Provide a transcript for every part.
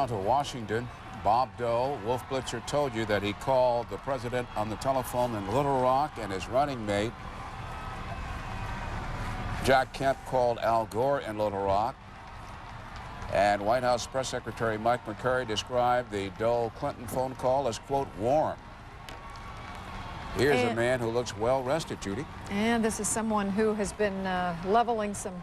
To Washington, Bob Dole, Wolf Blitzer, told you that he called the president on the telephone in Little Rock, and his running mate, Jack Kemp, called Al Gore in Little Rock. And White House Press Secretary Mike McCurry described the Dole-Clinton phone call as, quote, warm. Here's a man who looks well rested, Judy. And this is someone who has been leveling some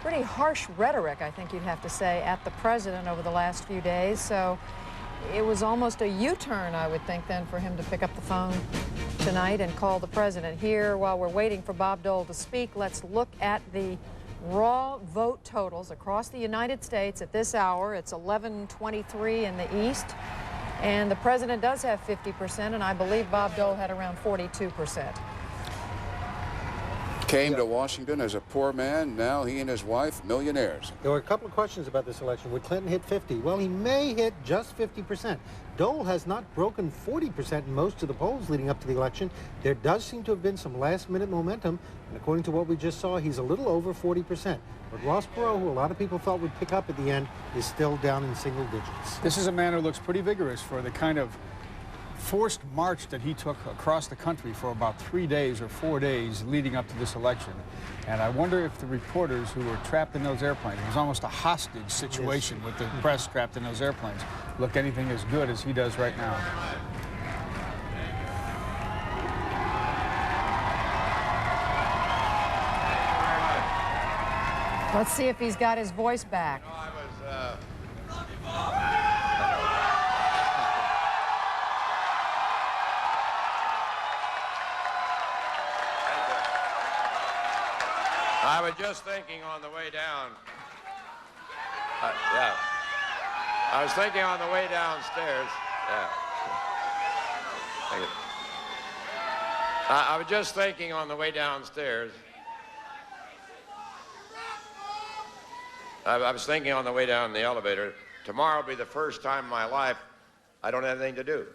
pretty harsh rhetoric, I think you'd have to say, at the president over the last few days. So it was almost a U-turn, I would think, then, for him to pick up the phone tonight and call the president. Here, while we're waiting for Bob Dole to speak, let's look at the raw vote totals across the United States at this hour. It's 11:23 in the East, and the president does have 50%, and I believe Bob Dole had around 42%. Came to Washington as a poor man. Now he and his wife, millionaires. There were a couple of questions about this election. Would Clinton hit 50? Well, he may hit just 50%. Dole has not broken 40% in most of the polls leading up to the election. There does seem to have been some last-minute momentum, and according to what we just saw, he's a little over 40%. But Ross Perot, who a lot of people thought would pick up at the end, is still down in single digits. This is a man who looks pretty vigorous for the kind of forced march that he took across the country for about 3 days or 4 days leading up to this election. And I wonder if the reporters who were trapped in those airplanes, it was almost a hostage situation with the press trapped in those airplanes, look anything as good as he does right now. Let's see if he's got his voice back. I was just thinking on the way down. Yeah. I was thinking on the way downstairs. Yeah. Thank you. I was just thinking on the way downstairs. I was thinking on the way down the elevator, tomorrow will be the first time in my life I don't have anything to do.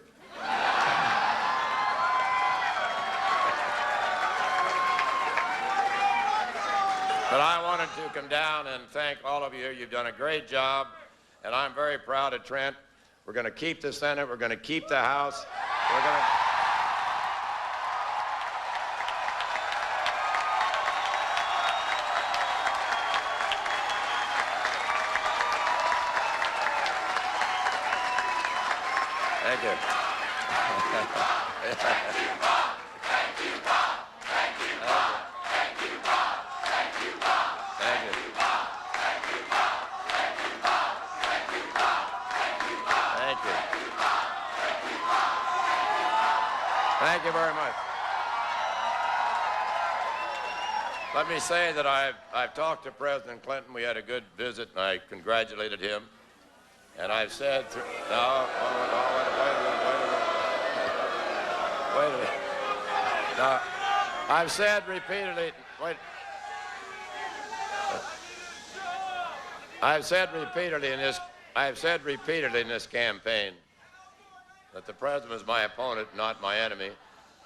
But I wanted to come down and thank all of you. You've done a great job, and I'm very proud of Trent. We're going to keep the Senate. We're going to keep the House. We're going to... Thank you. Thank you very much. Let me say that I've talked to President Clinton. We had a good visit, and I congratulated him. And I've said, wait a minute. Now, I've said repeatedly, I've said repeatedly in this campaign that the president is my opponent, not my enemy,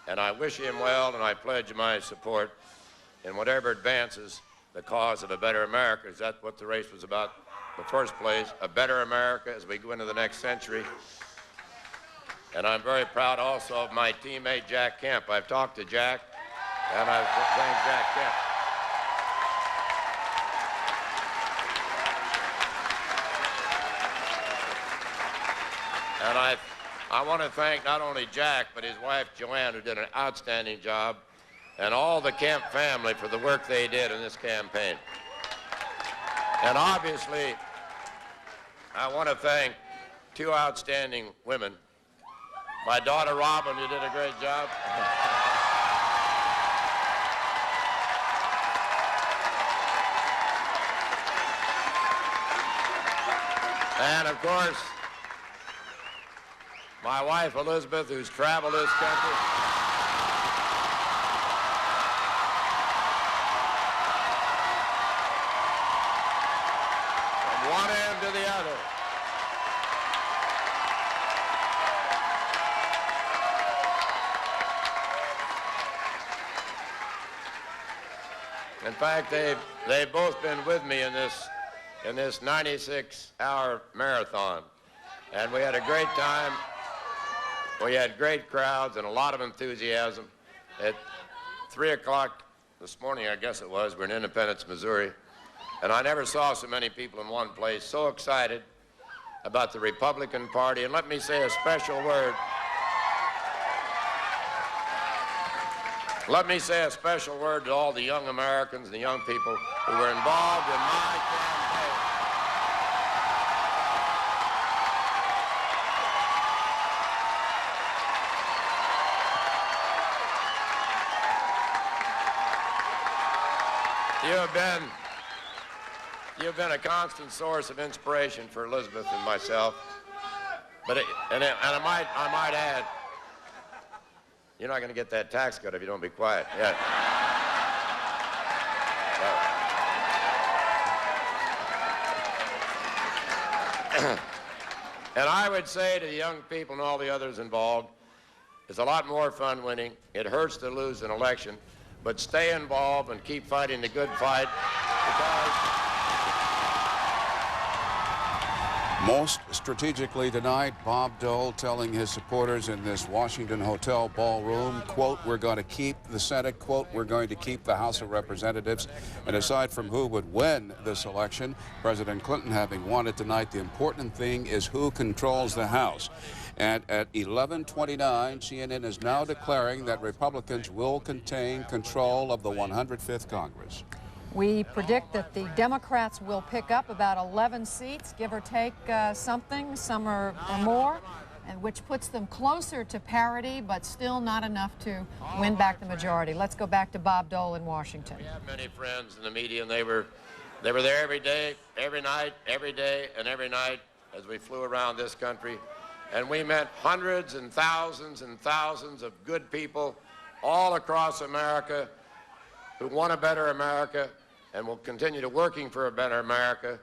and I wish him well, and I pledge my support in whatever advances the cause of a better America. Is that what the race was about in the first place? A better America as we go into the next century. And I'm very proud also of my teammate, Jack Kemp. I've talked to Jack, and I've thanked Jack Kemp. And I want to thank not only Jack, but his wife, Joanne, who did an outstanding job, and all the Kemp family for the work they did in this campaign. And obviously, I want to thank two outstanding women. My daughter, Robin, who did a great job. And, of course, my wife, Elizabeth, who's traveled this country. From one end to the other. In fact, they've both been with me in this 96-hour marathon. And we had a great time. We had great crowds and a lot of enthusiasm. At 3 o'clock this morning, I guess it was, we're in Independence, Missouri, and I never saw so many people in one place so excited about the Republican Party. And let me say a special word. Let me say a special word to all the young Americans and the young people who were involved in my campaign. You've been a constant source of inspiration for Elizabeth and myself. But I might add, you're not going to get that tax cut if you don't be quiet. Yeah. And I would say to the young people and all the others involved, it's a lot more fun winning. It hurts to lose an election, but stay involved and keep fighting the good fight, because most strategically tonight, Bob Dole telling his supporters in this Washington hotel ballroom, quote, we're going to keep the Senate, quote, we're going to keep the House of Representatives. And aside from who would win this election, President Clinton having won it tonight, the important thing is who controls the House. And at 11:29, CNN is now declaring that Republicans will contain control of the 105th Congress. We predict that the Democrats will pick up about 11 seats, give or take something, some or more, and which puts them closer to parity, but still not enough to win back the majority. Let's go back to Bob Dole in Washington. We have many friends in the media, and they were there every day, every night, every day, and every night as we flew around this country. And we met hundreds and thousands of good people all across America who want a better America and will continue to working for a better America.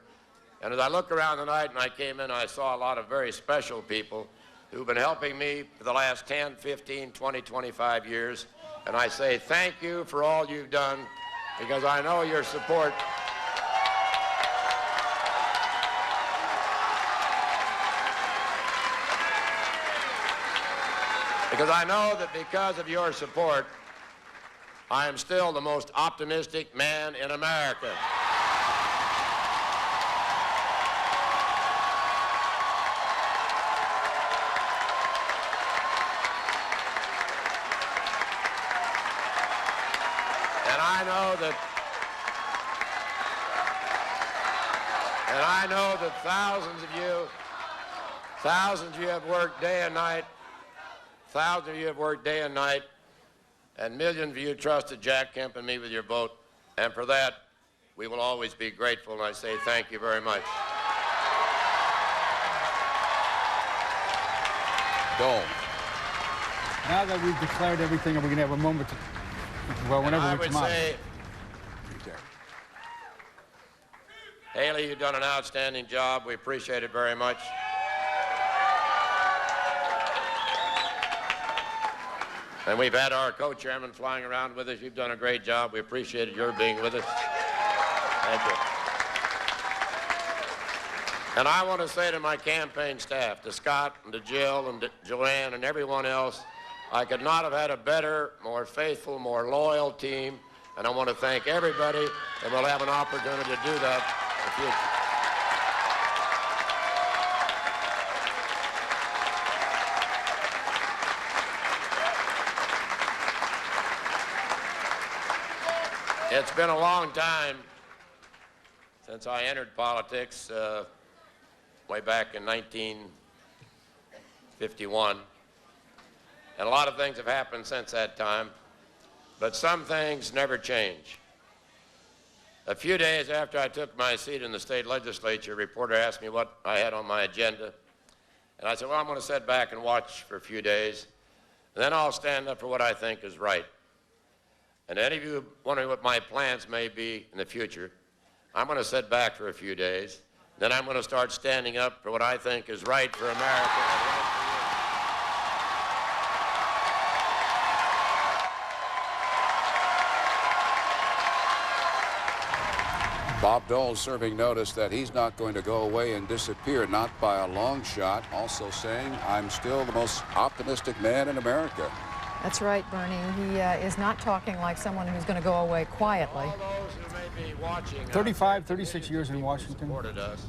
And as I look around tonight and I came in, I saw a lot of very special people who've been helping me for the last 10, 15, 20, 25 years. And I say thank you for all you've done, because I know your support. Because I know that because of your support, I am still the most optimistic man in America. And I know that thousands of you have worked day and night. Thousands of you have worked day and night. And millions of you trusted Jack Kemp and me with your vote. And for that, we will always be grateful, and I say thank you very much. Dole. Now that we've declared everything, are we going to have a moment to, well, whenever we come out. I would say, Haley, you've done an outstanding job. We appreciate it very much. And we've had our co-chairman flying around with us. You've done a great job. We appreciated your being with us. Thank you. And I want to say to my campaign staff, to Scott and to Jill and to Joanne and everyone else, I could not have had a better, more faithful, more loyal team. And I want to thank everybody, and we'll have an opportunity to do that in the future. It's been a long time since I entered politics, way back in 1951. And a lot of things have happened since that time, but some things never change. A few days after I took my seat in the state legislature, a reporter asked me what I had on my agenda. And I said, well, I'm going to sit back and watch for a few days, and then I'll stand up for what I think is right. And any of you wondering what my plans may be in the future, I'm going to sit back for a few days. Then I'm going to start standing up for what I think is right for America and right Bob Dole serving notice that he's not going to go away and disappear, not by a long shot, also saying, I'm still the most optimistic man in America. That's right, Bernie. He is not talking like someone who's going to go away quietly. All those who may be watching 35, 36 years in Washington. supported us.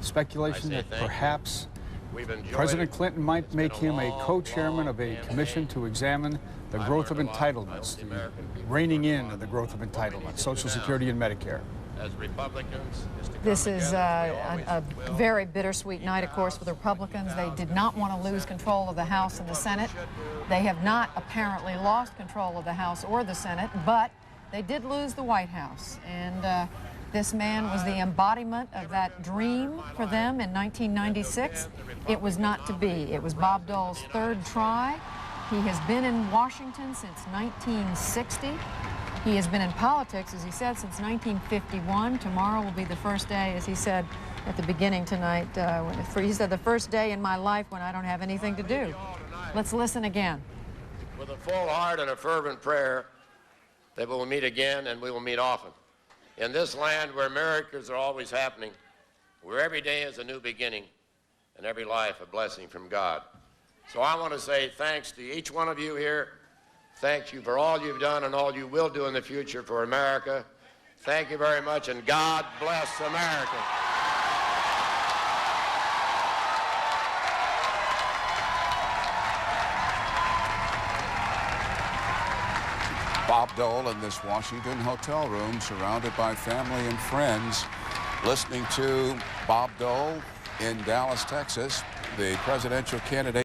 Speculation I say that thank you. perhaps We've enjoyed President it. Clinton might It's make been him a long, co-chairman long of a campaign. commission to examine the I've growth of learned a lot. I entitlements, hope the the American people reining learn a in lot. of the growth of What we need entitlements, to Social do now Security and Medicare. as Republicans is to come This is together as we always a will. very bittersweet night, of course, for the Republicans. They did not want to lose control of the House and the Senate. They have not apparently lost control of the House or the Senate, but they did lose the White House. And this man was the embodiment of that dream for them in 1996. It was not to be. It was Bob Dole's third try. He has been in Washington since 1960. He has been in politics, as he said, since 1951. Tomorrow will be the first day, as he said at the beginning tonight. He said, the first day in my life when I don't have anything to do. Let's listen again. With a full heart and a fervent prayer that we will meet again and we will meet often. In this land where miracles are always happening, where every day is a new beginning and every life a blessing from God. So I want to say thanks to each one of you here. Thank you for all you've done and all you will do in the future for America. Thank you very much, and God bless America. Bob Dole in this Washington hotel room, surrounded by family and friends, listening to Bob Dole in Dallas, Texas, the presidential candidate.